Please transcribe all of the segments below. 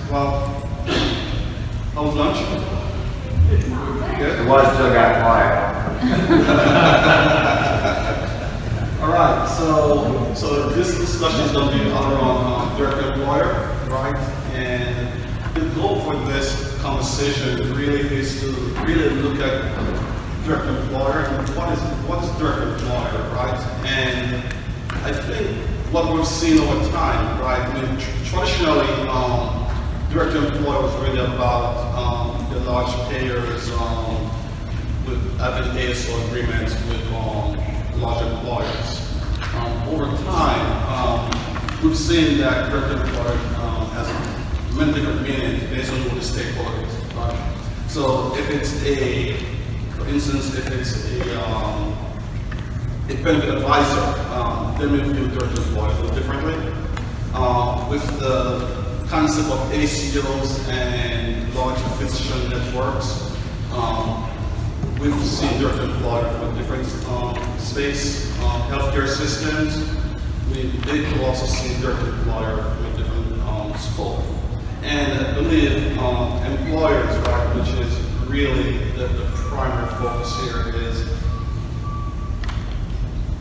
Well, how was lunch? Good? It was still got quiet. All right, so this discussion is going to be all around direct employer, right? And the goal for this conversation really is to really look at direct employer and what is direct employer, right? And I think what we've seen over time, right? I mean, traditionally, direct employer was really about the large payers with having ASO agreements with large employers. Over time, we've seen that direct employer has many different meanings based on the stakeholders, right? So if it's for instance, if it's a benefit advisor, they may view direct employer a little differently. With the concept of ACOs and large physician networks, we've seen direct employer from a different space. Healthcare systems, they can also see direct employer from a different scope. And I believe employers, right, which is really the primary focus here, is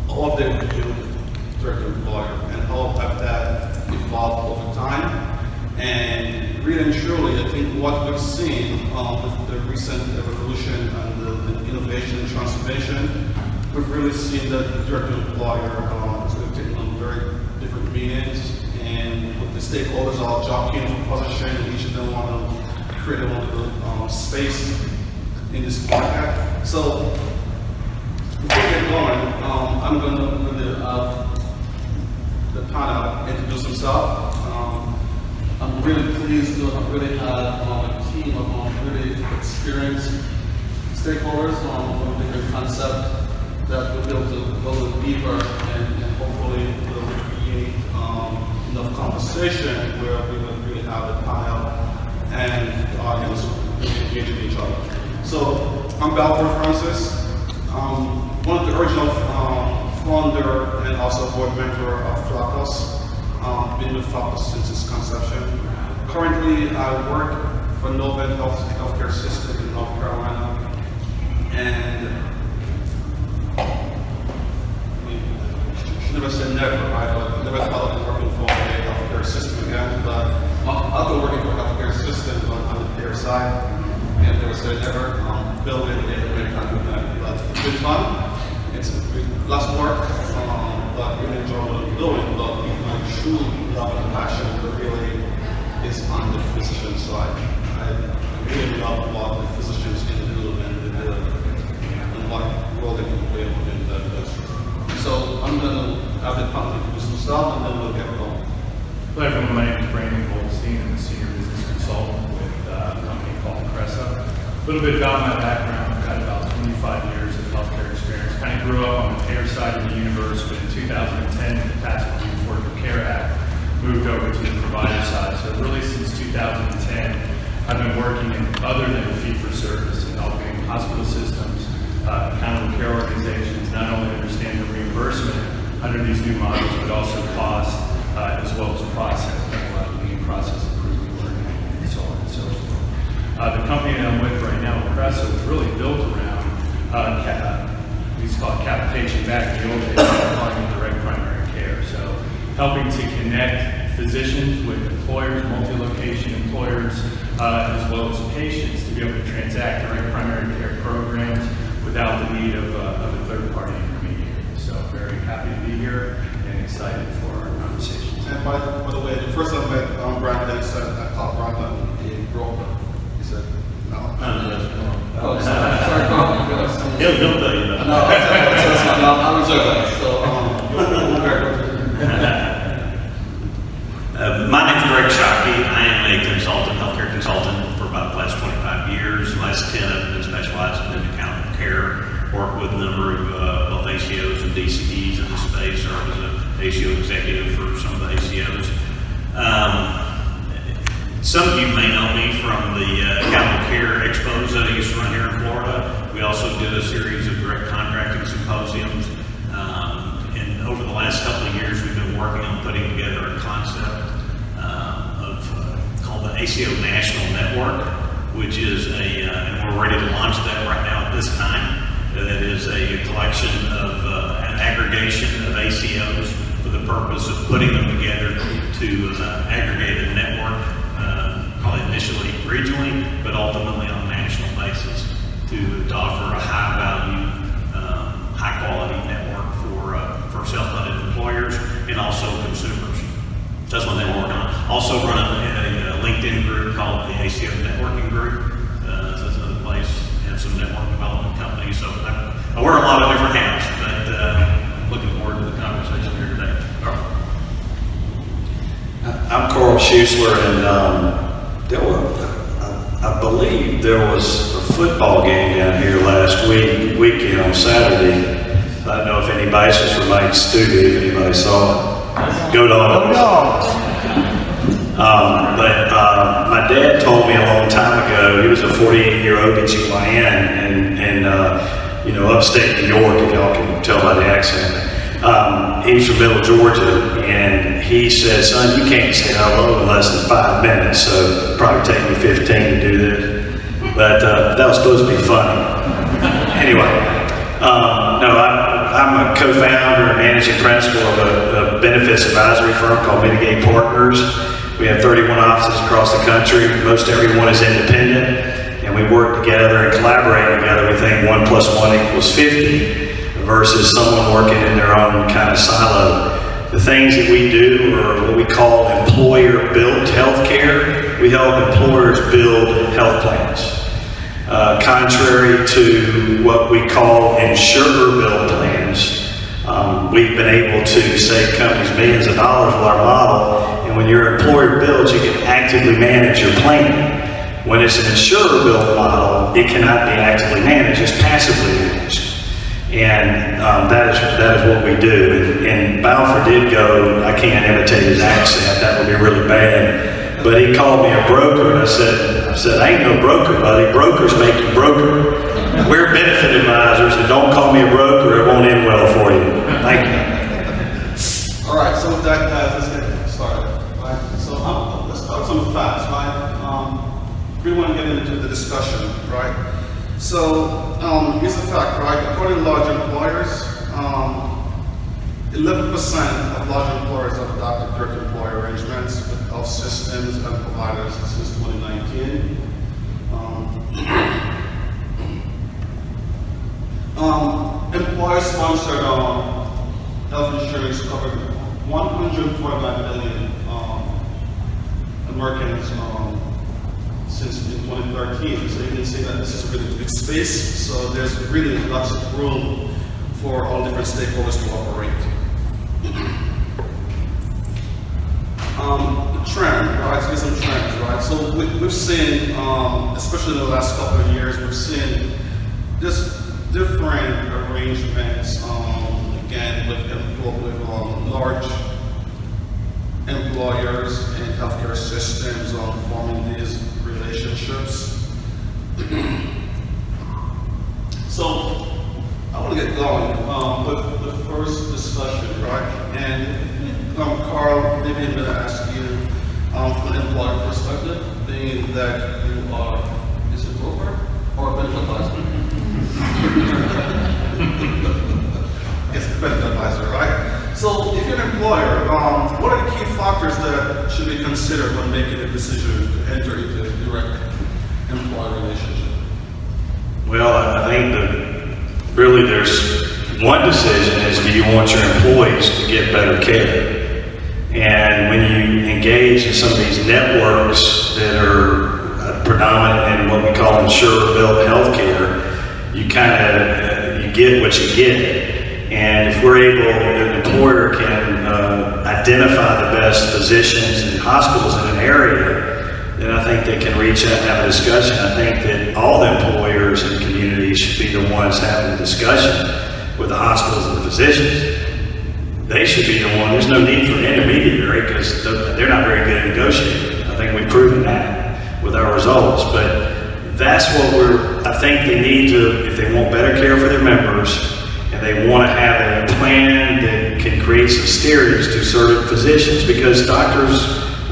all of them do direct employer and how have that evolved over time. And really and truly, I think what we've seen with the recent evolution and the innovation and transformation, we've really seen that the direct employer is going to take on very different meanings, and with the stakeholders all jockeying for position, and each of them want to create a little space in this market. So before we get going, I'm going to really the panel introduce himself. I'm really pleased to really have a team of really experienced stakeholders on different concepts that will be able to go a little deeper and hopefully will create enough conversation where we will really have the panel and the audience engaging each other. So I'm Balford Francis, one of the original founder and also board member of FLAACOs. Been with FLAACOs since its conception. Currently, I work for Novant Healthcare System in North Carolina, and should never say never, right? But never thought of working for a healthcare system again. But I'll go working for a healthcare system on the payer side, and never say never. Building it, but it's been fun. It's lots of work, but really enjoy what I'm doing. But my true love and passion really is on the physician side. I really love what the physicians can do and what role they can play within that industry. So I'm going to have the panel introduce themselves, and then we'll get going. Hello everyone, my name is Goldstein. I'm a senior business consultant with a company called Accresa. A little bit about my background. I've got about 25 years of healthcare experience. Kind of grew up on the payer side of the universe, but in 2010, the passage of the Affordable Care Act moved over to the provider side. So really since 2010, I've been working in other than fee-for-service and helping hospital systems, accountable care organizations, not only understand the reimbursement under these new models, but also cost, as well as process, a lot of lean process improvement work, and so on and so forth. The company that I'm with right now, Accresa, was really built around, we used to call it capitation back in the old days, calling it direct primary care. So helping to connect physicians with employers, multi-location employers, as well as patients to be able to transact direct primary care programs without the need of a third-party intermediary. So very happy to be here and excited for our conversation. And by the way, the first time I met Brandon, said I called Brandon a broker. He said, no. Oh, sorry, He'll tell you that. No, I'll reserve that. So, my name is Shockey. I am a consultant, healthcare consultant for about the last 25 years. The last 10 I've been specialized in accountable care, worked with a number of both ACOs and DCEs in the space, served as an ACO executive for some of the ACOs. Some of you may know me from the accountable care expos that I used to run here in Florida. We also did a series of direct contracting symposiums. And over the last couple of years, we've been working on putting together a concept called the Aco National Network, which is and we're ready to launch that right now at this time. That is a collection of an aggregation of ACOs for the purpose of putting them together to aggregate a network, probably initially regionally, but ultimately on a national basis to offer a high-value, high-quality network for self-funded employers and also consumers. That's what they were working on. Also run a LinkedIn group called the ACO Networking Group. That's another place. And some network development companies. So I wear a lot of different hats, but I'm looking forward to the conversation here today. Carl. I'm Carl Schuessler, and I believe there was a football game down here last weekend on Saturday. I don't know if any basis remained stupid, if anybody saw it. Go Dogs. But my dad told me a long time ago, he was a 48-year OBGYN and upstate New York, if y'all can tell by the accent. He's from Middle Georgia, and he said, son, you can't say hello in less than 5 minutes, so it'll probably take me 15 to do this. But that was supposed to be funny. Anyway, I'm a co-founder and managing principal of a benefits advisory firm called Mitigate Partners. We have 31 offices across the country. Most everyone is independent, and we work together and collaborate together. We think 1 + 1 = 50 versus someone working in their own kind of silo. The things that we do are what we call employer-built healthcare. We help employers build health plans. Contrary to what we call insurer-built plans, we've been able to save companies millions of dollars with our model. And when your employer builds, you can actively manage your plan. When it's an insurer-built model, it cannot be actively managed; it's passively managed. And that is what we do. And Balford did go. I can't imitate his accent; that would be really bad. But he called me a broker, and I said, I ain't no broker, buddy. Brokers make you broker. We're benefit advisors, and don't call me a broker. It won't end well for you. Thank you. All right, so with that, guys, let's get started. Right? So let's start with some facts, right? We want to get into the discussion, right? So here's a fact, right? According to large employers, 11% of large employers have adopted direct employer arrangements with health systems and providers since 2019. Employer-sponsored health insurance covered 149 million Americans since 2013. So you can see that this is a really big space. So there's really lots of room for all different stakeholders to operate. The trend, right? So here's some trends, right? So we've seen, especially in the last couple of years, we've seen just different arrangements, again, with large employers and healthcare systems forming these relationships. So I want to get going with the first discussion, right? And Carl, maybe I'm going to ask you from an employer perspective, being that you are, is it broker or a benefit advisor? Yes, a benefit advisor, right? So if you're an employer, what are the key factors that should be considered when making a decision to enter into a direct employer relationship? Well, I think that really there's one decision is, do you want your employees to get better care? And when you engage in some of these networks that are predominant in what we call insurer-built healthcare, you you get what you get. And if we're able, an employer can identify the best physicians and hospitals in an area, then I think they can reach out and have a discussion. I think that all the employers and communities should be the ones having the discussion with the hospitals and the physicians. They should be the one. There's no need for an intermediary because they're not very good at negotiating. I think we've proven that with our results. But that's what I think they need to, if they want better care for their members, and they want to have a plan that can create some steerage to certain physicians, because doctors,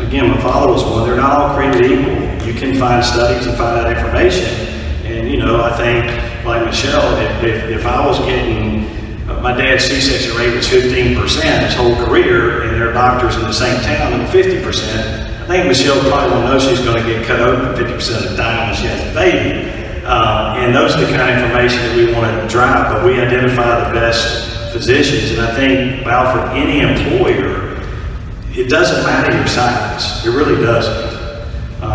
again, my father was one, they're not all created equal. You can find studies and find out information. And, you know, I think, like Michelle, if I was getting, my dad's C-section rate was 15% his whole career, and there are doctors in the same town that are 50%, I think Michelle probably will know she's going to get cut open 50% of the time when she has a baby. And those are the kind of information that we want to drive, but we identify the best physicians. And I think, Balford, any employer, it doesn't matter your size. It really doesn't.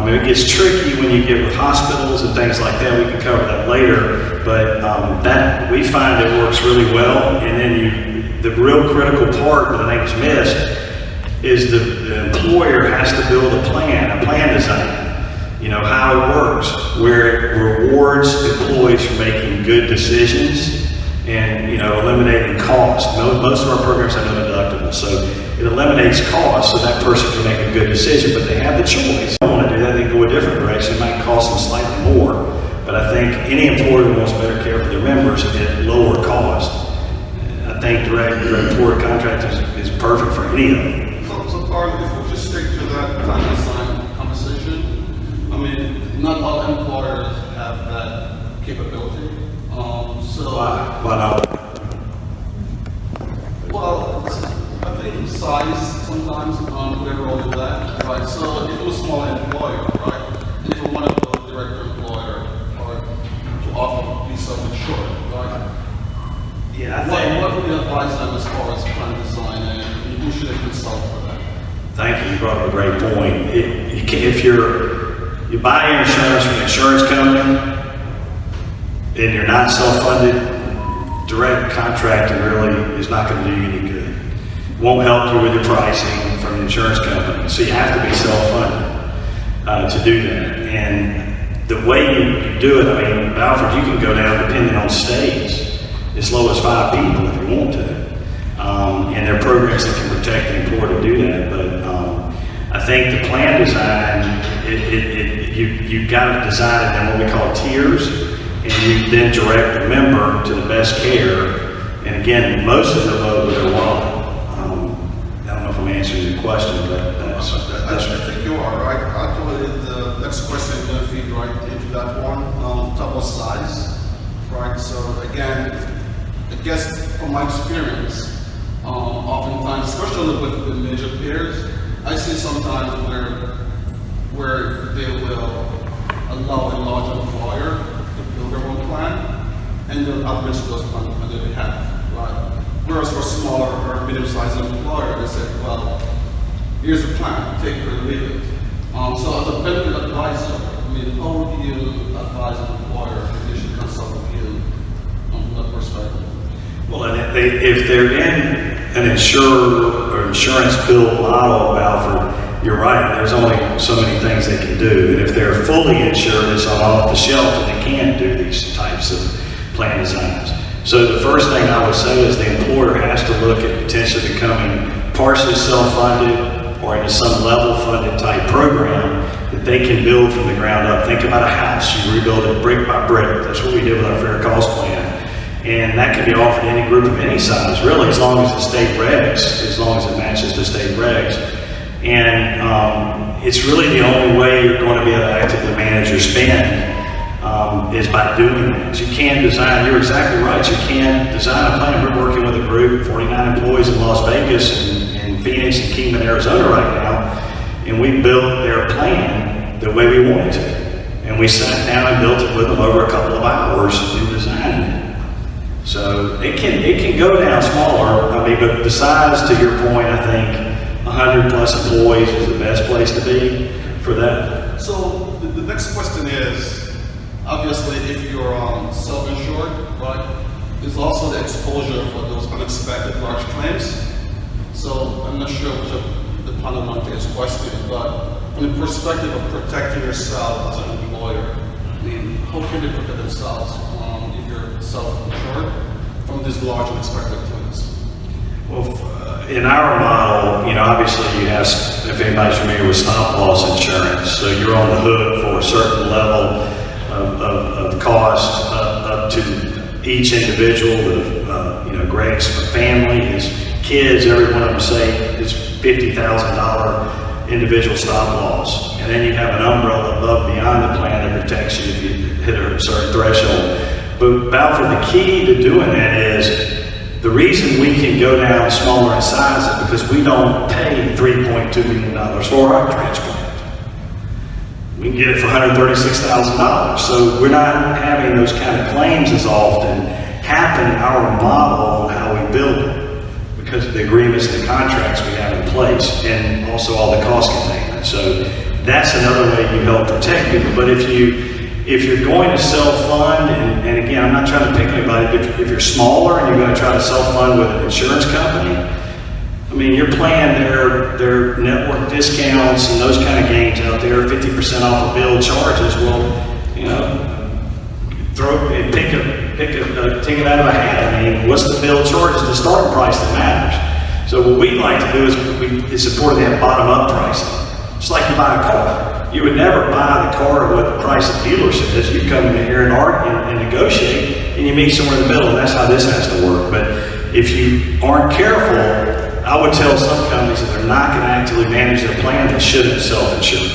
It gets tricky when you get with hospitals and things like that. We can cover that later, but that we find it works really well. And then the real critical part that I think is missed is the employer has to build a plan design. You know, how it works, where it rewards employees for making good decisions and, you know, eliminating costs. Most of our programs have no deductibles, so it eliminates costs so that person can make a good decision, but they have the choice. If they want to do that, they can go a different direction. It might cost them slightly more, but I think any employer who wants better care for their members at lower cost, I think direct employer contracting is perfect for any of them. So Carl, if we just stick to that plan design conversation, I mean, not all employers have that capability. Why not? Well, I think size sometimes play a role in that, right? So if you're a small employer, right, and if you want to go direct to employer or to offer be self-insured, right? Yeah, I think. What would you advise them as far as plan design, and who should they consult for that? Thank you. You brought up a great point. If you buy your insurance from an insurance company and you're not self-funded, direct contracting really is not going to do you any good. It won't help you with your pricing from the insurance company. So you have to be self-funded to do that. And the way you do it, I mean, Balford, you can go down, depending on states, as low as 5 people if you want to. And there are programs that can protect the employer to do that. But I think the plan design, you've got to design it in what we call tiers, and you then direct the member to the best care. And again, most of them load with their wallet. I don't know if I'm answering your question, but I think you are, right? Actually, the next question is going to feed right into that one, top of size, right? So again, I guess from my experience, oftentimes, especially with the major peers, I see sometimes where they will allow a large employer to build their own plan, and they'll administer those plans on their behalf, right? Whereas for smaller or medium-sized employer, they say, well, here's the plan, take it or leave it. So as a benefit advisor, I mean, how would you advise an employer if they should consult with you from that perspective? well, and if they're in an insurer or insurance build model, Balford, you're right, there's only so many things they can do. And if they're fully insured, it's on off the shelf and they can do these types of plan designs. So the first thing I would say is the employer has to look at potentially becoming partially self-funded or into some level funded type program that they can build from the ground up. Think about a house, you rebuild it brick by brick. That's what we did with our fair cost plan. And that can be offered to any group of any size, really, as long as the state regs, as long as it matches the state regs. And it's really the only way you're going to be able to actively manage your spend is by doing that. You can design, you're exactly right, you can design a plan. We're working with a group, 49 employees in Las Vegas and Phoenix and Kingman, Arizona right now, and we built their plan the way we wanted to. And we sat down and built it with them over a couple of hours in designing it. So it can go down smaller, I mean, but the size, to your point, I think 100 plus employees is the best place to be for that. So the next question is, obviously, if you're self-insured, right, there's also the exposure for those unexpected large claims. So I'm not sure which of the panel want to take this question, but from the perspective of protecting yourself as an employer, I mean, how can they protect themselves if you're self-insured from these large unexpected claims? Well, in our model, you know, obviously you have, if anybody's familiar with stop loss insurance, so you're on the hook for a certain level of cost up to each individual. You know, Greg's family, his kids, every one of them say it's $50,000 individual stop loss. And then you have an umbrella above beyond the plan that protects you if you hit a certain threshold. But Balford, the key to doing that is, the reason we can go down smaller in size is because we don't pay $3.2 million for our transplant. We can get it for $136,000. So we're not having those kind of claims as often happen in our model on how we build it because of the agreements and the contracts we have in place and also all the cost containment. So that's another way you help protect people. But if you're going to self-fund, and again, I'm not trying to pick anybody, but if you're smaller and you're going to try to self-fund with an insurance company, I mean, you're playing their network discounts and those kind of games out there, 50% off of bill charges. Well, you know, pick a ticket out of a hat. I mean, what's the bill charges? The starting price that matters. So what we like to do is support that bottom-up pricing. It's like you buy a car. You would never buy the car what the price of the dealership is. You come in here and argue and negotiate, and you meet somewhere in the middle, and that's how this has to work. But if you aren't careful, I would tell some companies that they're not going to actively manage their plan, they shouldn't self-insure.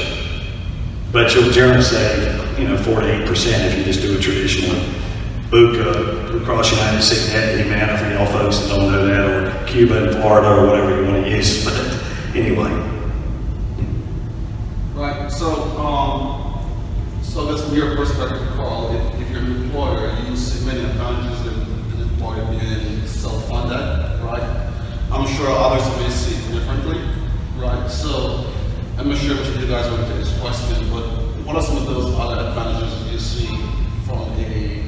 But you'll generally save, 4 to 8% if you just do a traditional BUCA across the United States, Net Manna for y'all folks that don't know that, or Cuba and Florida, or whatever you want to use. But anyway. Right, so that's from your perspective, Carl. If you're an employer, you see many advantages in an employer being self-funded, right? I'm sure others may see it differently, right? So I'm not sure which of you guys want to take this question, but what are some of those other advantages you see from a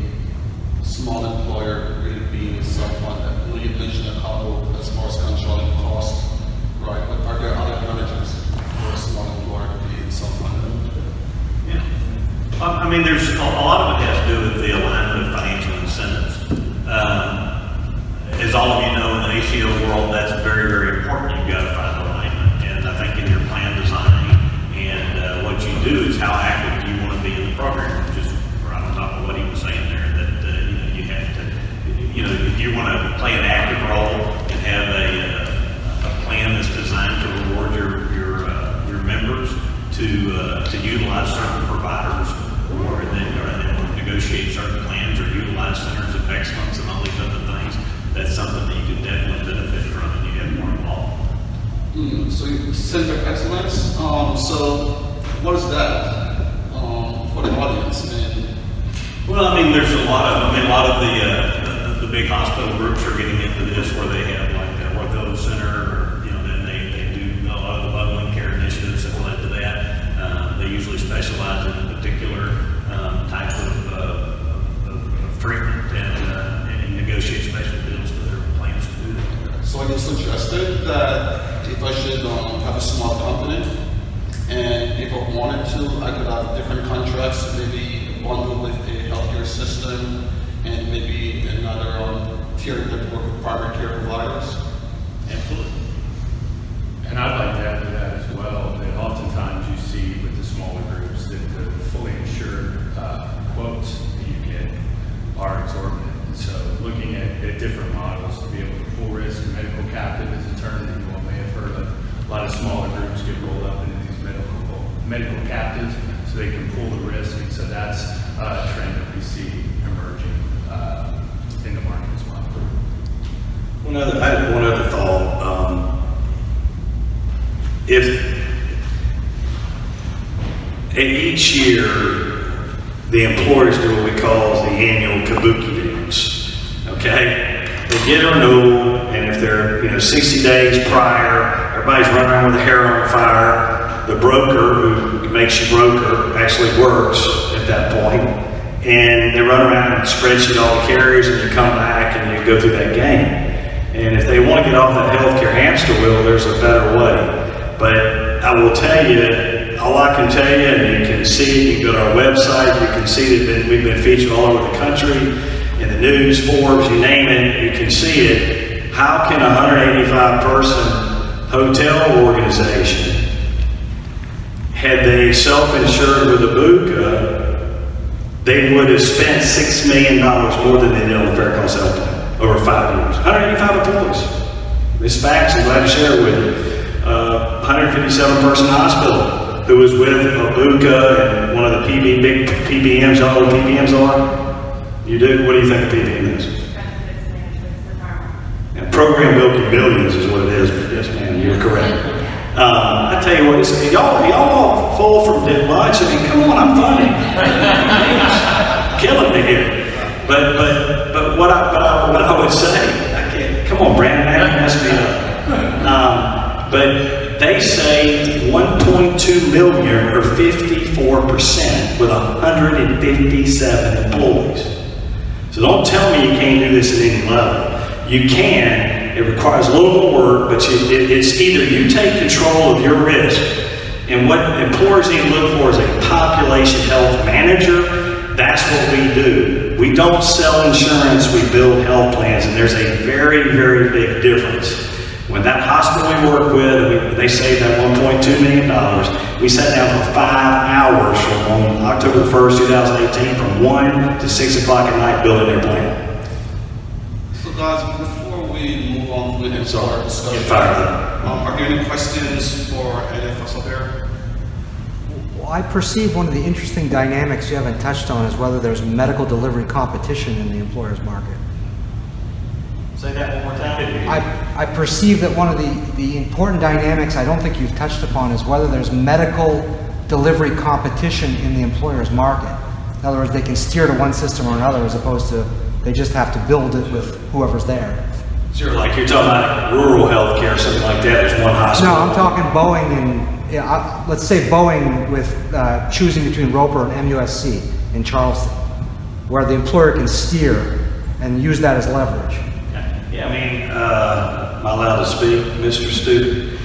small employer really being self-funded? I know you mentioned a couple as far as controlling costs, right? But are there other advantages for a small employer being self-funded? Yeah. I mean, there's a lot of it has to do with the alignment of financial incentives. As all of you know, in the ACO world, that's very, very important. You've got to find alignment. And I think in your plan design and what you do is how active do you want to be in the program, just right on top of what he was saying there, that you have to, if you want to play an active role and have a plan that's designed to reward your members to utilize certain providers or then negotiate certain plans or utilize centers of excellence and all these other things, that's something that you can definitely benefit from and you get more involved. So center of excellence, so what is that for the audience? Well, I mean, there's a lot of the big hospital groups are getting into this where they have like an ortho center, then they do a lot of the bundling care initiatives that led to that. They usually specialize in a particular type of treatment and negotiate special deals for their plans to do that. So I just suggested that if I should have a small company, and if I wanted to, I could have different contracts, maybe bundled with a healthcare system, and maybe another tier network of primary care providers. Absolutely. And I'd like to add to that as well, that oftentimes you see with the smaller groups that the fully insured quotes that you get are exorbitant. So looking at different models to be able to pull risk, medical captive is a term that you all may have heard of. A lot of smaller groups get rolled up into these medical captives so they can pull the risk. And so that's a trend that we see emerging in the market as well. I had one other thought. If each year the employers do what we call the annual kabuki dance, okay? They get a renewal, and if they're 60 days prior, everybody's running around with their hair on fire. The broker who makes you broker actually works at that point, and they run around and spreadsheet all the carriers, and you come back and you go through that game. And if they want to get off that healthcare hamster wheel, there's a better way. But I will tell you, all I can tell you, and you can see it, you can go to our website, you can see that we've been featured all over the country, in the news, Forbes, you name it, you can see it. How can a 185-person hotel organization, had they self-insured with a BUCA, they would have spent $6 million more than they did on the Fair Cost Health Plan over 5 years. 185 employees. This facts, I'm glad to share it with you. 157-person hospital who was with Abuka and one of the big PBMs. Y'all know what PBMs are? You do? What do you think a PBM is? And program built in billions is what it is. But yes, ma'am, you're correct. I tell you what, y'all all full from lunch. I mean, come on, I'm funny. Killing me here. But what I would say, I can't. Come on, Brandon, that messed me up. But they saved 1.2 million or 54% with 157 employees. So don't tell me you can't do this at any level. You can. It requires a little more work, but it's either you take control of your risk, and what employers need to look for is a population health manager. That's what we do. We don't sell insurance, we build health plans, and there's a very, very big difference. When that hospital we work with, they saved that $1.2 million, we sat down for 5 hours on October the 1st, 2018, from 1 to 6 o'clock at night building their plan. So guys, before we move on with our discussion, Get fired up. are there any questions for any of us out there? Well, I perceive one of the interesting dynamics you haven't touched on is whether there's medical delivery competition in the employer's market. Say that one more time. I perceive that one of the important dynamics I don't think you've touched upon is whether there's medical delivery competition in the employer's market. In other words, they can steer to one system or another as opposed to they just have to build it with whoever's there. Sure, like you're talking about rural health care, something like that, there's one hospital. No, I'm talking Boeing and, let's say Boeing with choosing between Roper and MUSC in Charleston, where the employer can steer and use that as leverage. Yeah, I mean, am I allowed to speak, Mr. Student?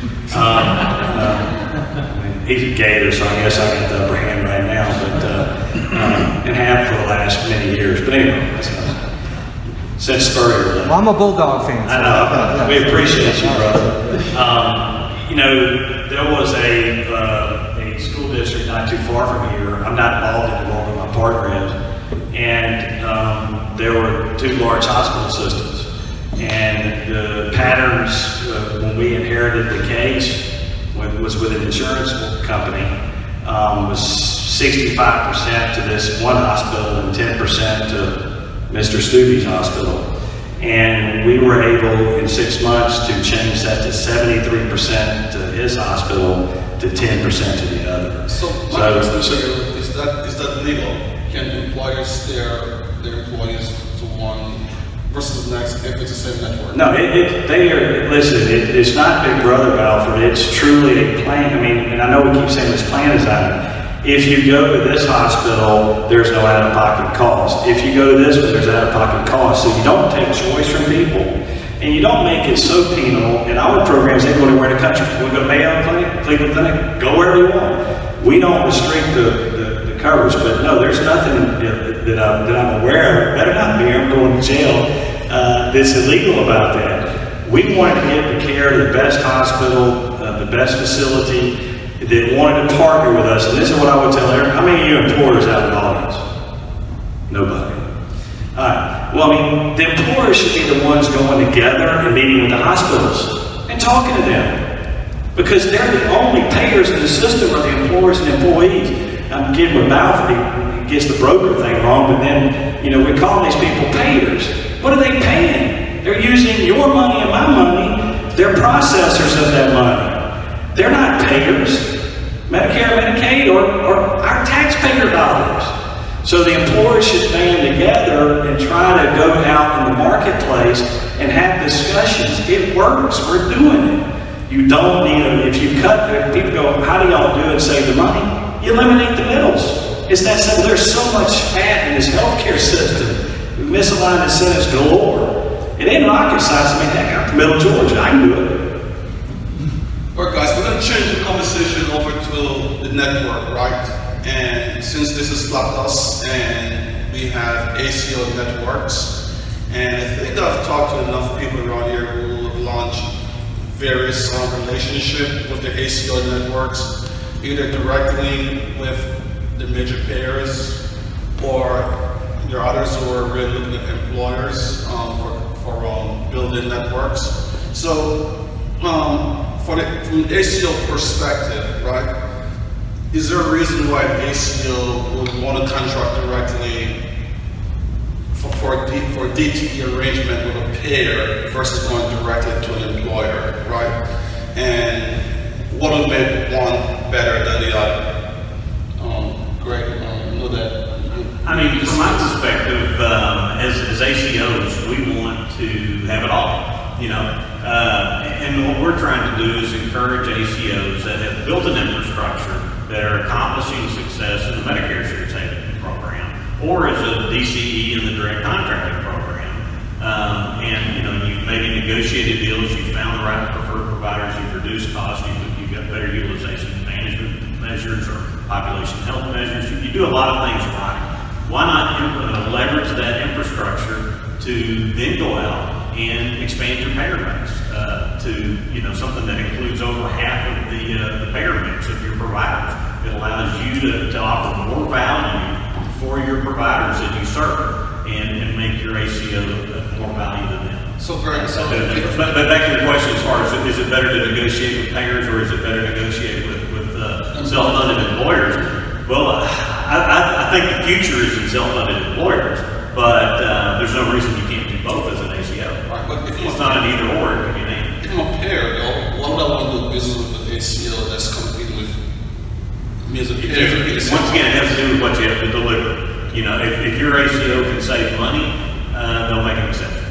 He's a Gator, so I guess I got the upper hand right now, but and have for the last many years. But anyway, since Spurrier left. Well, I'm a Bulldog fan. I know, we appreciate you, brother. You know, there was a school district not too far from here. I'm not involved in it, but my partner is. And there were 2 large hospital systems. And the patterns, when we inherited the case, was with an insurance company, was 65% to this one hospital and 10% to Mr. Stubbe's hospital. And we were able in 6 months to change that to 73% to his hospital to 10% to the other. So my question to you, is that legal? Can employers steer their employees to one versus the next if it's the same network? No, it's not Big Brother Balford, it's truly a plan. I mean, and I know we keep saying this plan is out. If you go to this hospital, there's no out-of-pocket cost. If you go to this one, there's out-of-pocket cost. So you don't take choice from people. And you don't make it so penal. In our programs, they go anywhere in the country. We go to Mayo Clinic, Cleveland Clinic, go wherever you want. We don't restrict the coverage, but no, there's nothing that I'm aware of. Better not be, I'm going to jail. That's illegal about that. We wanted to get the care of the best hospital, the best facility, that wanted to partner with us. And this is what I would tell everyone. How many of you employers out in the audience? Nobody. All right. Well, I mean, the employers should be the ones going together and meeting with the hospitals and talking to them, because they're the only payers in the system are the employers and employees. I'm kidding with Balford, he gets the broker thing wrong, but then, you know, we call these people payers. What are they paying? They're using your money and my money. They're processors of that money. They're not payers, Medicare, Medicaid, or our taxpayer dollars. So the employers should band together and try to go out in the marketplace and have discussions. It works, we're doing it. You don't need them. If you cut it, people go, how do y'all do it and save the money? You eliminate the middles. It's that simple. There's so much fat in this healthcare system. Misaligned incentives galore. It ain't rocket science. I mean, heck, I'm from Middle Georgia. I can do it. All right, guys, we're going to change the conversation over to the network, right? And since this is FLAACOs and we have ACO networks, and I think that I've talked to enough people around here who have launched various relationships with the ACO networks, either directly with the major payers, or there are others who are really looking at employers for building networks. So from the ACO perspective, right? Is there a reason why an ACO would want to contract directly for a DTE arrangement with a payer versus going directly to an employer, right? And what would make one better than the other? Greg, I know that. I mean, from my perspective, as ACOs, we want to have it all, you know. And what we're trying to do is encourage ACOs that have built an infrastructure that are accomplishing success in the Medicare Shared Savings Program, or as a DCE in the Direct Contracting Program. And, you know, you've maybe negotiated deals, you've found the right preferred providers, you've reduced costs, you've got better utilization management measures or population health measures. You do a lot of things right. Why not leverage that infrastructure to then go out and expand your payer mix to, you know, something that includes over half of the payer mix of your providers. It allows you to offer more value for your providers that you serve and make your ACO of more value to them. So, Greg, but back to your question as far as is it better to negotiate with payers or is it better to negotiate with self-funded employers? Well, I think the future is in self-funded employers, but there's no reason you can't do both as an ACO. Right, but if It's not an either or, it can be an and. if I'm a payer, though, why would I want to do business with an ACO that's competing with me as a payer? Once again, it has to do with what you have to deliver. You know, if your ACO can save money, they'll make an exception.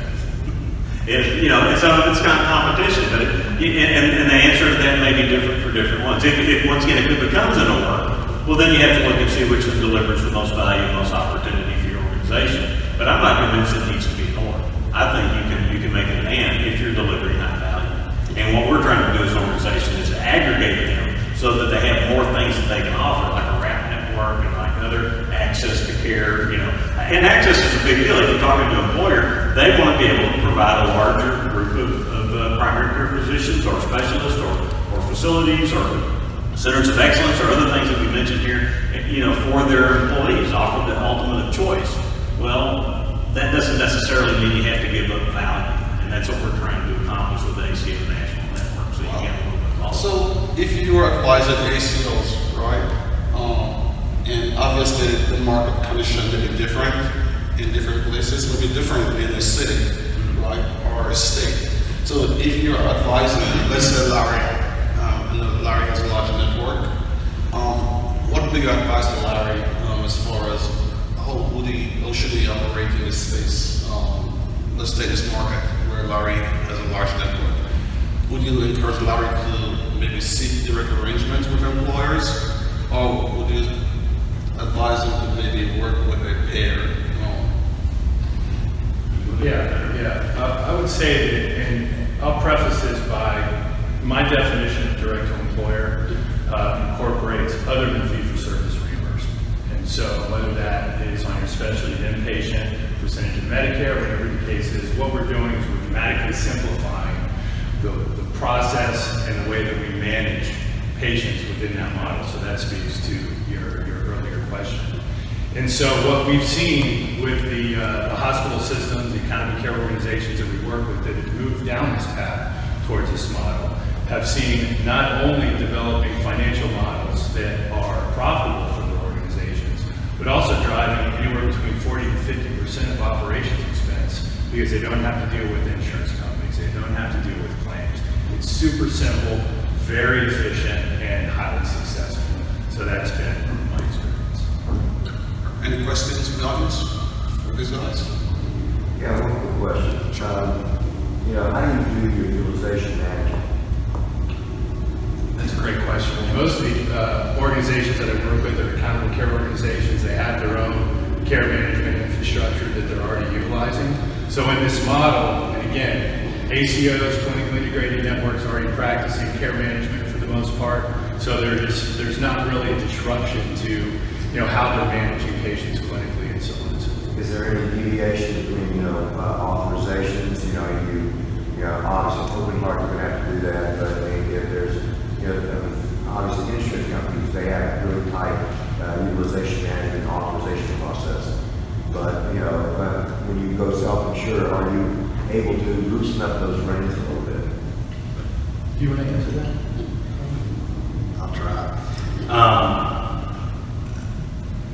You know, it's kind of competition, but and the answer to that may be different for different ones. If once again, if it becomes an or, well, then you have to look and see which one delivers the most value, the most opportunity for your organization. But I'm not convinced it needs to be an or. I think you can make it an and if you're delivering high value. And what we're trying to do as an organization is to aggregate them so that they have more things that they can offer, like a RAP network and like other access to care, you know. And access is a big deal. If you're talking to an employer, they want to be able to provide a larger group of primary care physicians or specialists or facilities or centers of excellence or other things that we mentioned here, you know, for their employees, offer the ultimate of choice. Well, that doesn't necessarily mean you have to give up value. And that's what we're trying to accomplish with the ACO National Network. So you get a little bit of all. So, if you are advising ACOs, right, and obviously the market condition may be different in different places, may be different in a city, right, or a state. So, if you are advising, let's say Larry, and Larry has a large network, what do you advise to Larry as far as how should he operate in this space? Let's take this market where Larry has a large network. Would you encourage Larry to maybe seek direct arrangements with employers, or would you advise him to maybe work with a payer? I would say that, and I'll preface this by my definition of direct to employer incorporates other than fee-for-service reimbursement. And so whether that is on your specialty inpatient, percentage of Medicare, whatever the case is, what we're doing is we're dramatically simplifying the process and the way that we manage patients within that model. So that speaks to your earlier question. And so what we've seen with the hospital systems, the economy care organizations that we work with that have moved down this path towards this model have seen not only developing financial models that are profitable for their organizations, but also driving anywhere between 40 to 50% of operations expense because they don't have to deal with insurance companies, they don't have to deal with claims. It's super simple, very efficient, and highly successful. So that's been my experience. Any questions from the audience for these guys? Yeah, one quick question. You know, how do you do your utilization management? That's a great question. Most of the organizations that I work with are accountable care organizations. They have their own care management infrastructure that they're already utilizing. So in this model, and again, ACOs, clinically integrated networks, are already practicing care management for the most part. So there's not really a disruption to how they're managing patients clinically and so on and so forth. Is there any deviation between authorizations? Obviously, open heart, you're going to have to do that. But I mean, if there's obviously insurance companies, they have really tight utilization management and authorization process. But when you go self-insure, are you able to loosen up those reins a little bit? Do you want to answer that? I'll try.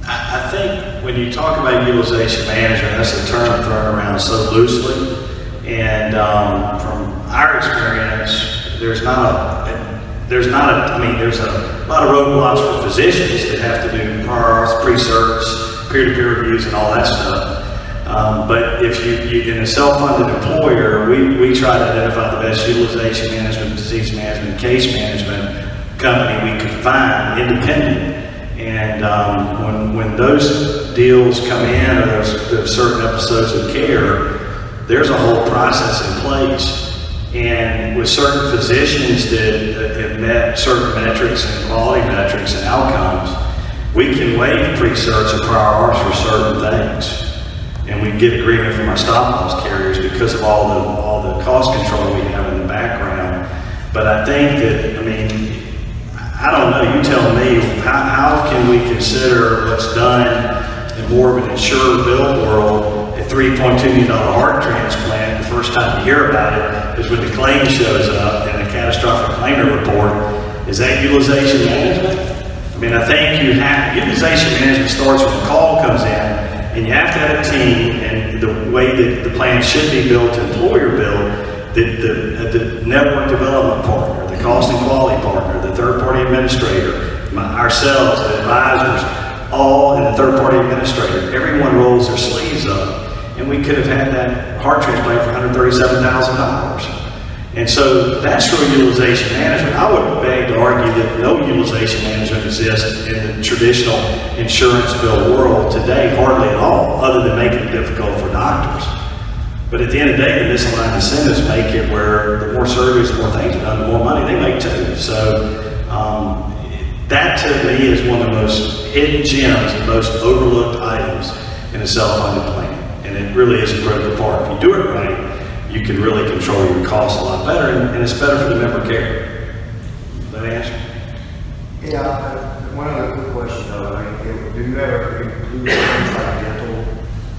I think when you talk about utilization management, that's a term thrown around so loosely. And from our experience, there's a lot of roadblocks for physicians that have to do prior pre-certs, peer-to-peer reviews, and all that stuff. But if you in a self-funded employer, we try to identify the best utilization management, disease management, case management company we could find, independent. And when those deals come in, or there's certain episodes of care, there's a whole process in place. And with certain physicians that have met certain metrics and quality metrics and outcomes, we can waive pre-certs or prior Rs for certain things. And we get agreement from our stop-loss carriers because of all the cost control we have in the background. But I think that, I don't know, you tell me, how can we consider what's done in more of an insurer bill world, a $3.2 million heart transplant, the first time you hear about it is when the claim shows up in a catastrophic claimant report. Is that utilization management? I think utilization management starts when the call comes in, and you have to have a team, and the way that the plan should be built, employer built, the network development partner, the cost and quality partner, the third-party administrator, ourselves, the advisors, all, and the third-party administrator, everyone rolls their sleeves up, and we could have had that heart transplant for $137,000. And so that's real utilization management. I would beg to argue that no utilization management exists in the traditional insurance bill world today, hardly at all, other than making it difficult for doctors. But at the end of the day, the misaligned incentives make it where the more surgeries, the more things are done, the more money they make too. So that to me is one of the most hidden gems and most overlooked items in a self-funded plan. And it really is a critical part. If you do it right, you can really control your costs a lot better, and it's better for the member care. Does that answer? Yeah, one other quick question though, do you ever include things like dental,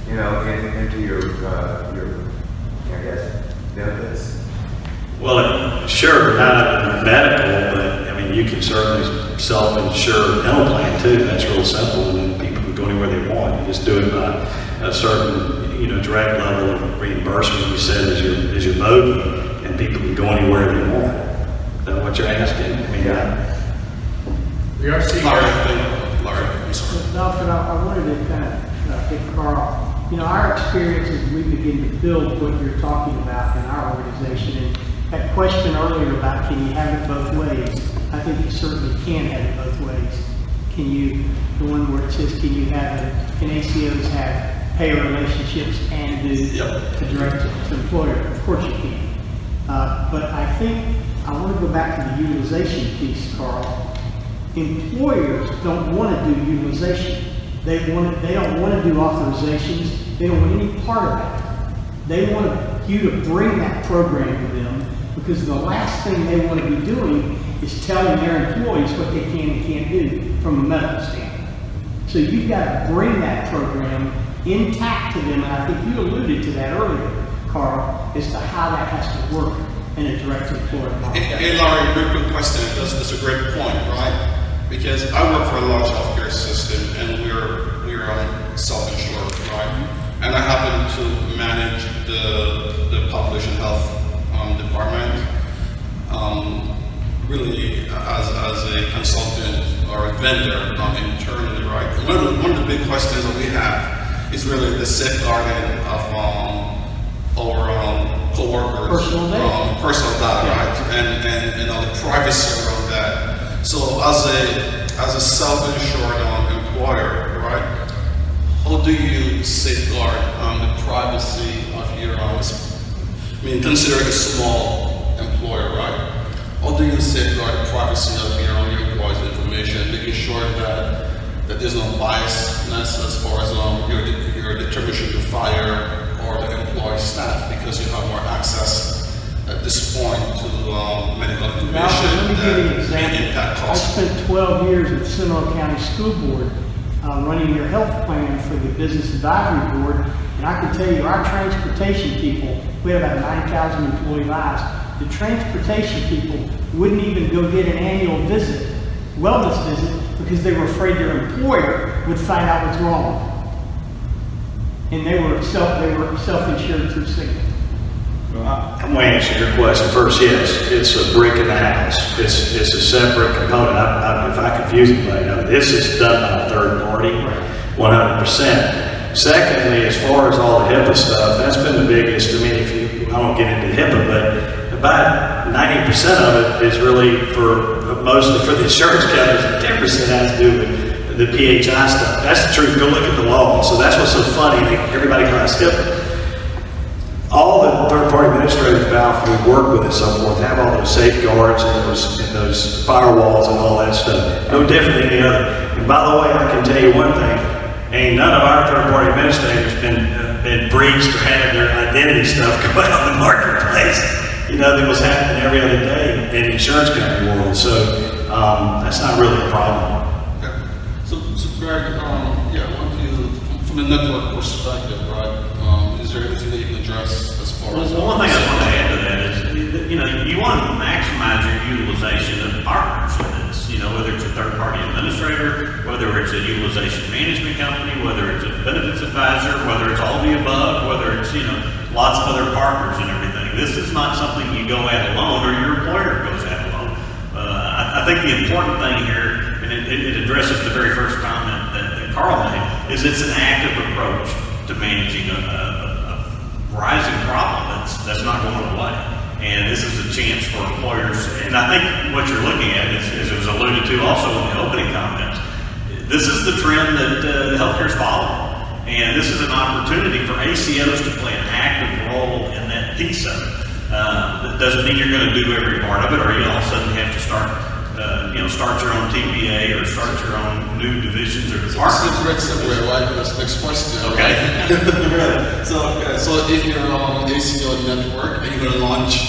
into your I guess, benefits? Well, sure, not medical, but you can certainly self-insure dental plan too. That's real simple, and then people can go anywhere they want. You just do it by a certain direct level of reimbursement, you said, is your bogey, and people can go anywhere they want. Is that what you're asking? We are seeing. Larry, I'm sorry. Balford, I wanted to kind of pick Carl. Our experience as we begin to build what you're talking about in our organization, and that question earlier about can you have it both ways, I think you certainly can have it both ways. The one where it says can ACOs have payer relationships and do the direct to employer? Of course you can. But I think I want to go back to the utilization piece, Carl. Employers don't want to do utilization. They don't want to do authorizations. They don't want any part of that. They want you to bring that program to them, because the last thing they want to be doing is telling their employees what they can and can't do from a medical standpoint. So you've got to bring that program intact to them, and I think you alluded to that earlier, Carl, as to how that has to work in a direct employer model. Hey Larry, very quick question. That's a great point, right? Because I work for a large healthcare system, and we're self-insured, right? And I happen to manage the population health department, really as a consultant or a vendor internally, right? One of the big questions that we have is really the safeguarding of our co-workers' personal data, right? And the privacy around that. So as a self-insured employer, right? How do you safeguard the privacy of your considering a small employer, right? How do you safeguard the privacy of your employees' information, making sure that there's no biasness as far as your determination to fire or the employee staff, because you have more access at this point to medical information Let me give you an that example. may impact I costs? spent 12 years at Seminole County School Board running their health plan for the Business Advisory Board, and I can tell you our transportation people, we have about 9,000 employee lives. The transportation people wouldn't even go get an annual visit, wellness visit, because they were afraid their employer would find out what's wrong. And they were self-insured through Cigna. I'm going to answer your question first. Yes, it's a brick in the house. It's a separate component. If I confuse anybody, now, this is done by a third party, 100%. Secondly, as far as all the HIPAA stuff, that's been the biggest. I mean, I won't get into HIPAA, but about 90% of it is really mostly for the insurance companies, and 10% has to do with the PHI stuff. That's the truth. Go look at the law. So that's what's so funny. Everybody kind of HIPAA. All the third-party administrators, Balford, who work with and so forth, have all those safeguards and those firewalls and all that stuff. No different than the other. And by the way, I can tell you one thing. Ain't none of our third-party administrators been breached or had their identity stuff come out in the marketplace. That was happening every other day in the insurance company world. So that's not really a problem. Okay. So Greg, from the network perspective, right? Is there anything that you can address as far as? Well, one thing I want to add to that is, you want to maximize your utilization of partners. And it's, whether it's a third-party administrator, whether it's a utilization management company, whether it's a benefits advisor, whether it's all the above, whether it's, lots of other partners and everything. This is not something you go at alone or your employer goes at alone. I think the important thing here, and it addresses the very first comment that Carl made, is it's an active approach to managing a rising problem that's not going away. And this is a chance for employers, and I think what you're looking at is, as it was alluded to also in the opening comments, this is the trend that the healthcare is following. And this is an opportunity for ACOs to play an active role in that piece of it. That doesn't mean you're going to do every part of it, or you all of a sudden have to start your own TPA or start your own new divisions or departments. It's a great segue, right? That's the next question. Okay. So if you're on ACO network and you're going to launch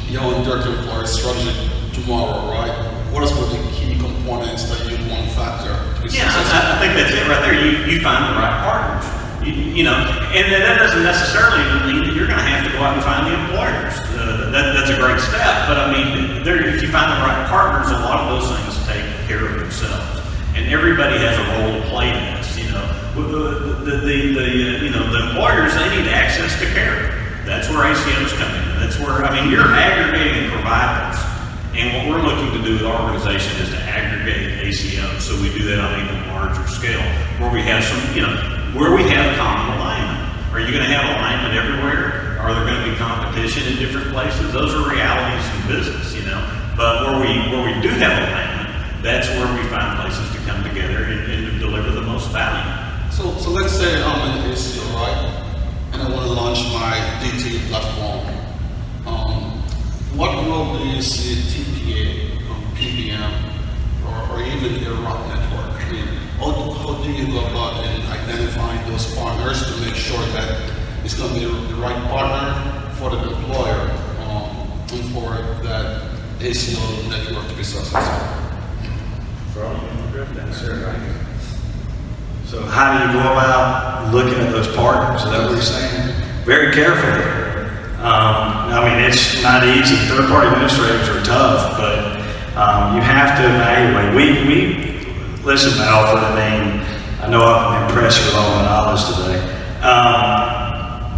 your own direct employer strategy tomorrow, right? What is one of the key components that you want to factor to be successful? I think that's it right there. You find the right partners. And that doesn't necessarily mean that you're going to have to go out and find the employers. That's a great step, but I mean, if you find the right partners, a lot of those things take care of themselves. And everybody has a role to play in this. The employers, they need access to care. That's where ACOs come in. That's where, you're aggregating providers. And what we're looking to do with our organization is to aggregate ACOs. So we do that on an even larger scale, where we have where we have common alignment. Are you going to have alignment everywhere? Are there going to be competition in different places? Those are realities in business, But where we do have alignment, that's where we find places to come together and to deliver the most value. So let's say I'm an ACO, right? And I want to launch my DT platform. What role do you see TPA, PBM, or even your ROC network? How do you go about in identifying those partners to make sure that it's going to be the right partner for the employer and for that ACO network to be successful? So how do you go about looking at those partners? Is that what you're saying? Very carefully. It's not easy. Third-party administrators are tough, but you have to evaluate. Listen, Balford, I know I've impressed you with all my knowledge today.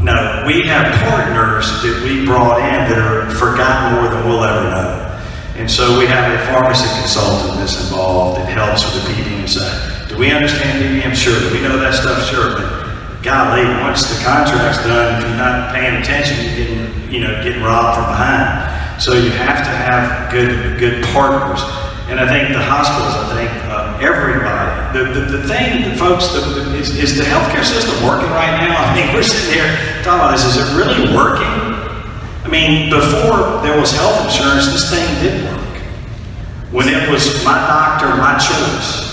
No, we have partners that we brought in that are forgotten more than we'll ever know. And so we have a pharmacy consultant that's involved that helps with the PBM side. Do we understand PBM? Sure. Do we know that stuff? Sure. But golly, once the contract's done, if you're not paying attention, you're getting robbed from behind. So you have to have good partners. And I think the hospitals, everybody. The thing, folks, is the healthcare system working right now? We're sitting here talking about this. Is it really working? Before there was health insurance, this thing did work. When it was my doctor, my choice,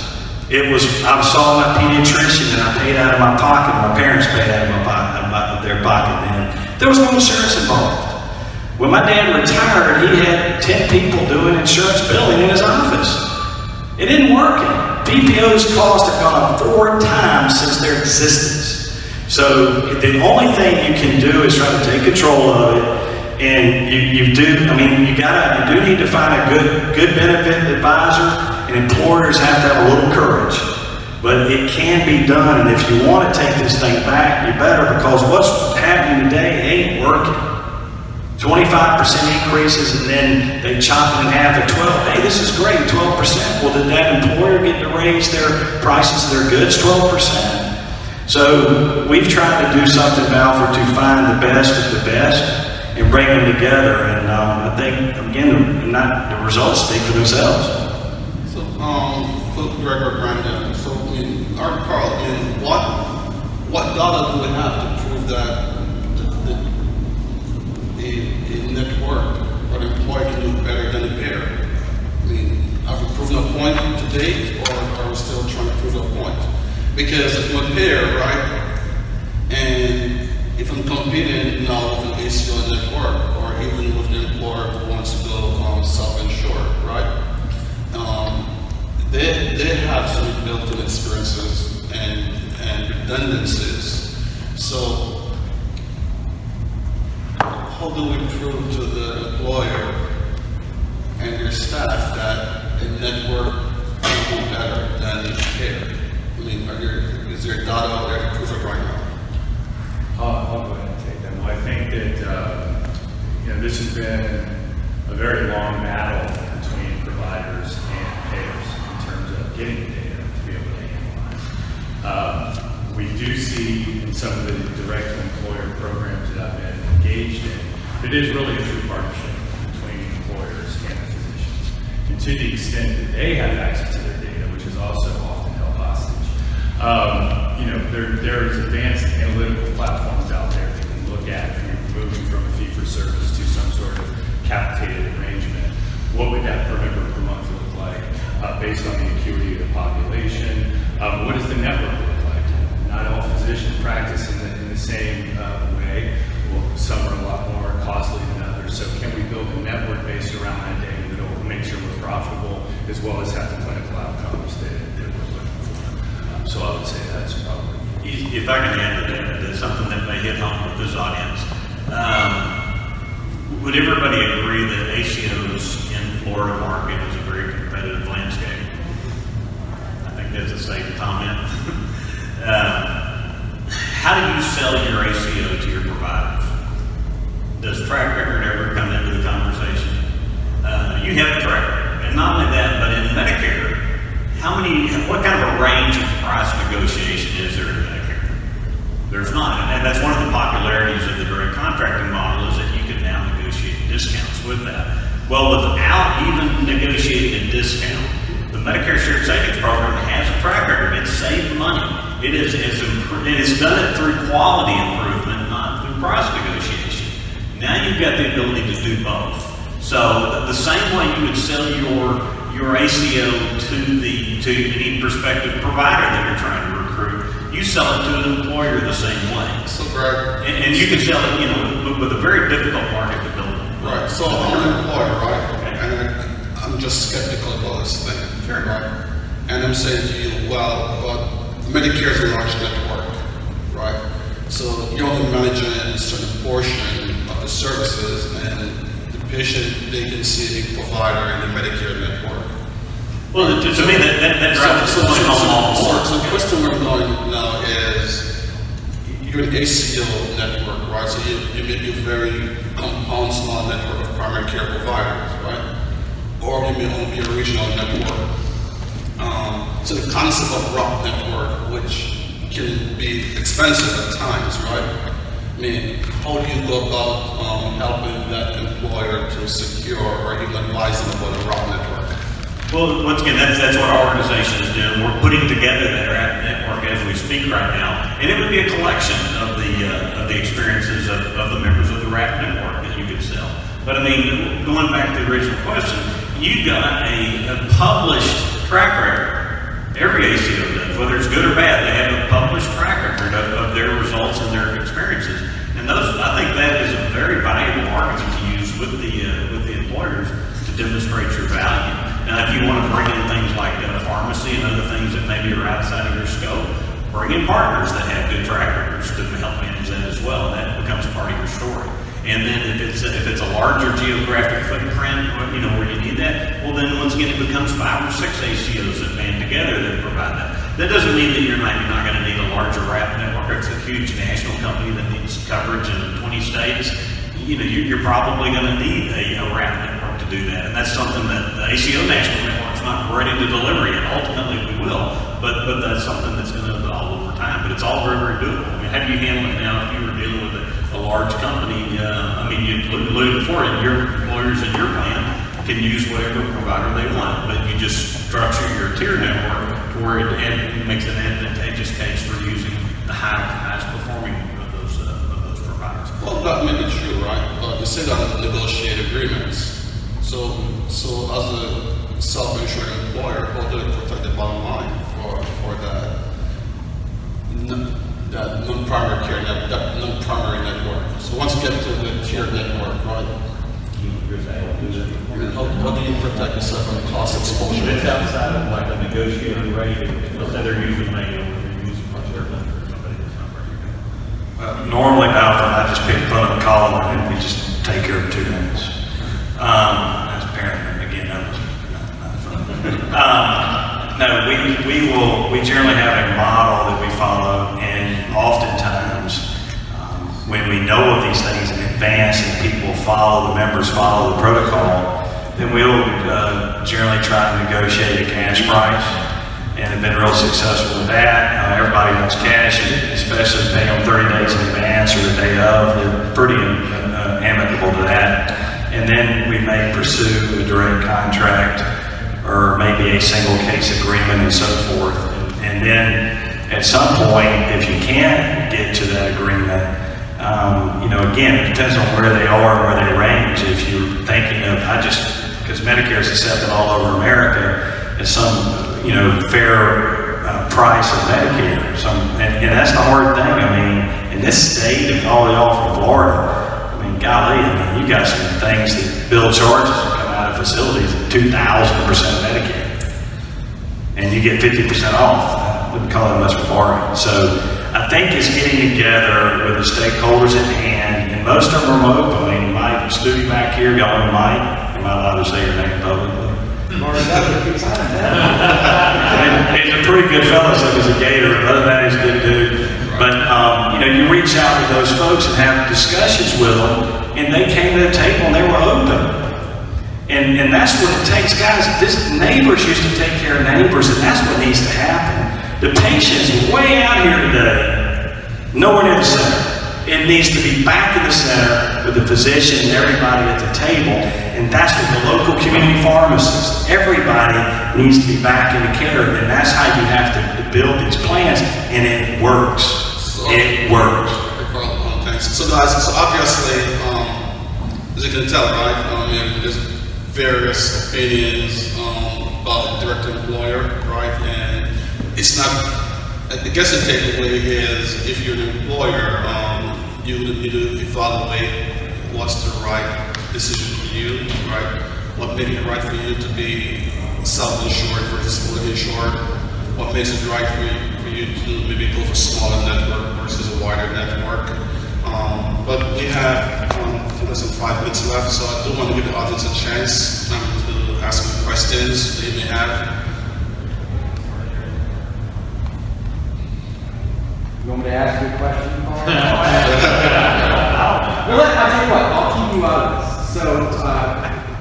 I saw my pediatrician and I paid out of my pocket. My parents paid out of their pocket then. There was no insurance involved. When my dad retired, he had 10 people doing insurance billing in his office. It isn't working. PPO's costs have gone up 4 times since their existence. So the only thing you can do is try to take control of it, And you do need to find a good benefit advisor, and employers have to have a little courage. But it can be done, and if you want to take this thing back, you better, because what's happening today ain't working. 25% increases, and then they chop it in half at 12. Hey, this is great, 12%. Well, did that employer get to raise their prices of their goods 12%? So we've tried to do something, Balford, to find the best of the best and bring them together. And I think, again, the results speak for themselves. So, Greg or Brandon, so Carl, what data do we have to prove that a network or an employer can do better than a pair? I mean, have we proven a point to date, or are we still trying to prove a point? Because if I'm a pair, right, and if I'm competing now with an ACO network, or even with an employer who wants to go self-insured, right, they have some built-in experiences and redundancies. So how do we prove to the employer and their staff that a network can do better than a pair? I mean, is there data out there to prove it right now? I'll go ahead and take that. Well, I think that this has been a very long battle between providers and payers in terms of getting the data to be able to analyze. We do see in some of the direct-to-employer programs that I've been engaged in, it is really a true partnership between employers and the physicians. And to the extent that they have access to their data, which is also often held hostage, there's advanced analytical platforms out there that can look at if you're moving from a fee-for-service to some sort of capitated arrangement. What would that per member per month look like based on the acuity of the population? What does the network look like? Not all physicians practice in the same way. Well, some are a lot more costly than others. So can we build a network based around that data that will make sure we're profitable as well as have the clinical outcomes that we're looking for? So I would say that's probably. If I can add to that, that's something that may hit home with this audience. Would everybody agree that ACOs in Florida market is a very competitive landscape? I think that's a safe comment. How do you sell your ACO to your providers? Does track record ever come into the conversation? You have a track record, and not only that, but in Medicare, what kind of a range of price negotiation is there in Medicare? There's not, and that's one of the popularities of the direct contracting model is that you can now negotiate discounts with that. Well, without even negotiating a discount, the Medicare Shared Savings Program has a track record. It saved money. It's done it through quality improvement, not through price negotiation. Now you've got the ability to do both. So the same way you would sell your ACO to any prospective provider that you're trying to recruit, you sell it to an employer the same way. So, Greg. And you can sell it, with a very difficult market to build. Right. So I'm an employer, right? Okay. And I'm just skeptical about this thing. Sure. Right. And I'm saying to you, well, but Medicare is a large network, right? So you're only managing a certain portion of the services, and the patient, they can see a provider in the Medicare network. Well, to me, that drives the point home. So the question we're going now is, you're an ACO network, right? So you may be a very compound small network of primary care providers, right? Or you may only be a regional network. So the concept of ROC network, which can be expensive at times, right? I mean, how do you go about helping that employer to secure or even advise them about a ROC network? Well, once again, that's what our organization is doing. We're putting together that RAP network as we speak right now, and it would be a collection of the experiences of the members of the RAP network that you could sell. But I mean, going back to the original question, you've got a published track record. Every ACO does, whether it's good or bad. They have a published track record of their results and their experiences, and I think that is a very valuable argument to use with the employers to demonstrate your value. Now, if you want to bring in things like pharmacy and other things that maybe are outside of your scope, bring in partners that have good track records to help manage that as well. That becomes part of your story. And then if it's a larger geographic footprint, or, you know, where you need that, well then once again it becomes 5 or 6 ACOs that band together that provide that. That doesn't mean that you're not going to need a larger route network. It's a huge national company that needs coverage in 20 states. You know, you're probably going to need a route network to do that, and that's something that the ACO National Network's not ready to deliver yet. Ultimately, we will, but that's something that's going to evolve over time. But it's all very, very doable. I mean, how do you handle it now if you were dealing with a large company? I mean, you alluded before, your employers in your plan can use whatever provider they want, but you just structure your tier network to where it makes an advantageous case for using the highest performing of those providers. Well, that may be true, right? But you say that negotiate agreements. So as a self-insured employer, how do they protect the bottom line for that non-primary care, that non-primary network? So once you get to the tier network, right? How do you protect yourself from cost exposure? It's outside of like a negotiated rate. Let's say they're using manual, or they're using their vendor or somebody that's not very good. Normally, Balford, I just pick the phone up, call them, and we just take care of 2 minutes. As a parent, again, that was not fun. No, we generally have a model that we follow, and oftentimes, when we know of these things in advance and people follow, the members follow the protocol, then we'll generally try to negotiate a cash price, and have been real successful with that. Everybody wants cash, especially if they pay on 30 days in advance or the day of. They're pretty amicable to that. And then we may pursue a direct contract or maybe a single case agreement and so forth. And then at some point, if you can't get to that agreement, you know, again, it depends on where they are and where they range. If you're thinking of, because Medicare is accepted all over America as some, you know, fair price of Medicare. And that's the hard thing. I mean, in this state, and all y'all from Florida, I mean, golly, I mean, you got some things that bill charges that come out of facilities at 2,000% Medicare. And you get 50% off. I wouldn't call it much of a bargain. So I think it's getting together with the stakeholders at hand, and most of them are open. I mean, Mike, Stu back here, y'all know Mike. Am I allowed to say your name publicly? He's a pretty good fellow, so he's a gator. Other than that, he's a good dude. But, you know, you reach out to those folks and have discussions with them, and they came to the table and they were open. And that's what it takes, guys. Neighbors used to take care of neighbors, and that's what needs to happen. The patient's way out here today, nowhere near the center. It needs to be back in the center with the physician and everybody at the table, and that's what the local community pharmacists, everybody needs to be back in the care, and that's how you have to build these plans, and it works. It works. Thanks. So guys, so obviously, as you can tell, right, I mean, there's various opinions about the direct employer, right, and it's not, I guess the takeaway is if you're an employer, you need to evaluate what's the right decision for you, right? What makes it right for you to be self-insured versus fully insured? What makes it right for you to maybe go for a smaller network versus a wider network? But we have less than 5 minutes left, so I do want to give the audience a chance to ask some questions they may have. You want me to ask you a question? Well, I'll tell you what, I'll keep you out of this. So,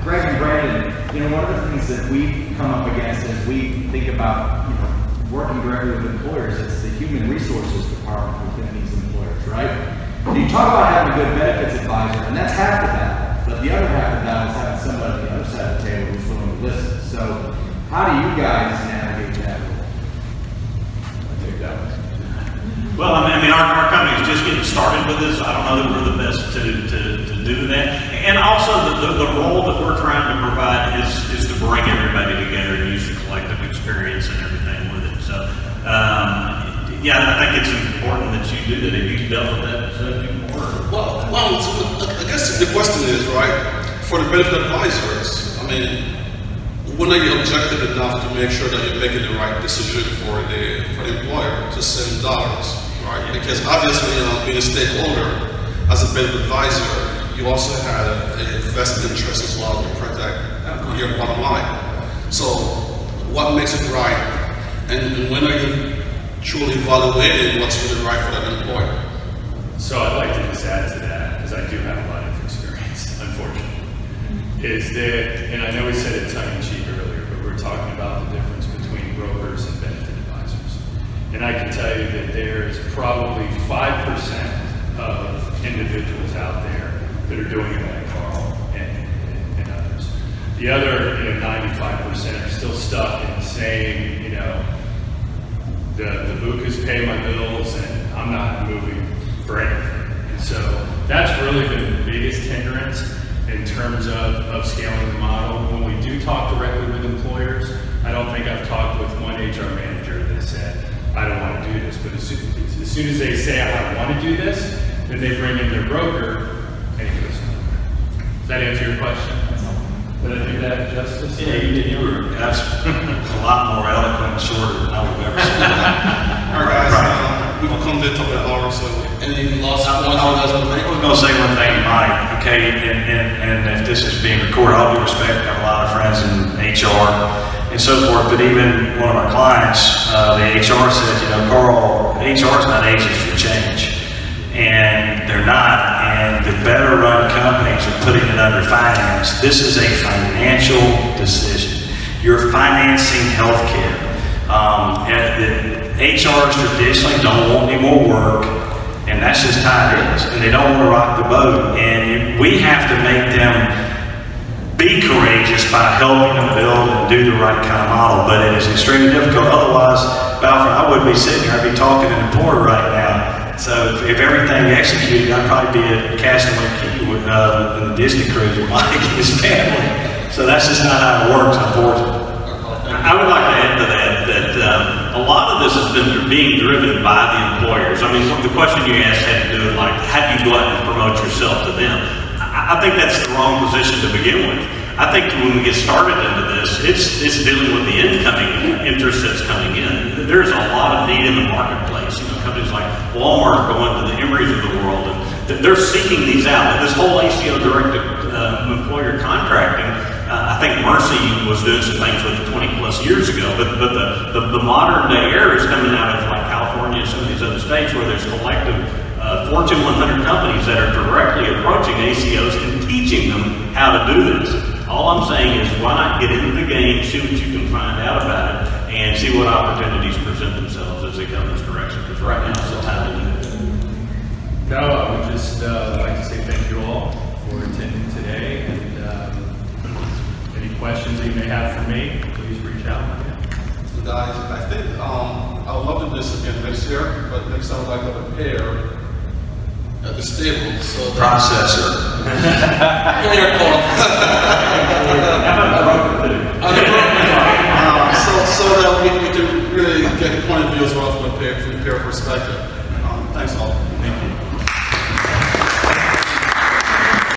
Greg and Brandon, you know, one of the things that we come up against as we think about, you know, working directly with employers, it's the human resources department within these employers, right? You talk about having a good benefits advisor, and that's half the battle, but the other half of the battle is having somebody on the other side of the table who's willing to listen. So, how do you guys navigate that? I'll take that one. Well, I mean, our company's just getting started with this. I don't know that we're the best to do that. And also, the role that we're trying to provide is to bring everybody together and use the collective experience and everything with it. So, yeah, I think it's important that you do that. If you dealt with that subject more. Well, so I guess the question is, right, for the benefit advisors, I mean, when are you objective enough to make sure that you're making the right decision for the employer to $7, right? Because obviously, being a stakeholder as a benefit advisor, you also had a vested interest as well to protect your bottom line. So what makes it right? And when are you truly evaluating what's really right for that employer? So I'd like to just add to that, because I do have a lot of experience, unfortunately, is that, and I know we said it tongue-in-cheek earlier, but we're talking about the difference between brokers and benefit advisors. And I can tell you that there is probably 5% of individuals out there that are doing it like Carl and others. The other 95% are still stuck in the same, the BUCAs pay my bills and I'm not moving for anything. And so that's really been the biggest hindrance in terms of scaling the model. When we do talk directly with employers, I don't think I've talked with one HR manager that said, I don't want to do this. But as soon as they say, I want to do this, then they bring in their broker and it goes nowhere. Does that answer your question? Did I do that justice? Yeah, you did. You were a lot more eloquent and shorter than I would have ever seen. All right, guys, we've come to the top of the hour, so any last points you guys want to make? I was going to say one thing to Mike, okay, and if this is being recorded, all due respect, I have a lot of friends in HR and so forth, but even one of my clients, the HR said, Carl, HR is not agents for change. And they're not, and the better run companies are putting it under finance. This is a financial decision. You're financing healthcare. And the HRs traditionally don't want any more work, and that's just how it is. And they don't want to rock the boat. And we have to make them be courageous by helping them build and do the right kind of model. But it is extremely difficult. Otherwise, Balford, I wouldn't be sitting here. I'd be talking to an employer right now. So if everything executed, I'd probably be a Castaway Key with the Disney cruise with Mike and his family. So that's just not how it works, unfortunately. I would like to add to that a lot of this has been being driven by the employers. I mean, the question you asked had to do with how do you go out and promote yourself to them? I think that's the wrong position to begin with. I think when we get started into this, it's dealing with the incoming interest that's coming in. There's a lot of need in the marketplace. Companies like Walmart are going to the Emorys of the world, and they're seeking these out. And this whole ACO directed employer contracting, I think Mercy was doing some things with it 20 plus years ago, but the modern day era is coming out of like California and some of these other states where there's collective Fortune 100 companies that are directly approaching ACOs and teaching them how to do this. All I'm saying is why not get into the game, see what you can find out about it, and see what opportunities present themselves as they come this direction, because right now is the time to do it. No, I would just like to say thank you all for attending today, and any questions that you may have for me, please reach out. So guys, I think I would love to do this again next year, but next time I'd like to have a pair at the stable, so Processor. Here, Carl. So that we can really get the point of view as well from a pair perspective. Thanks all. Thank you.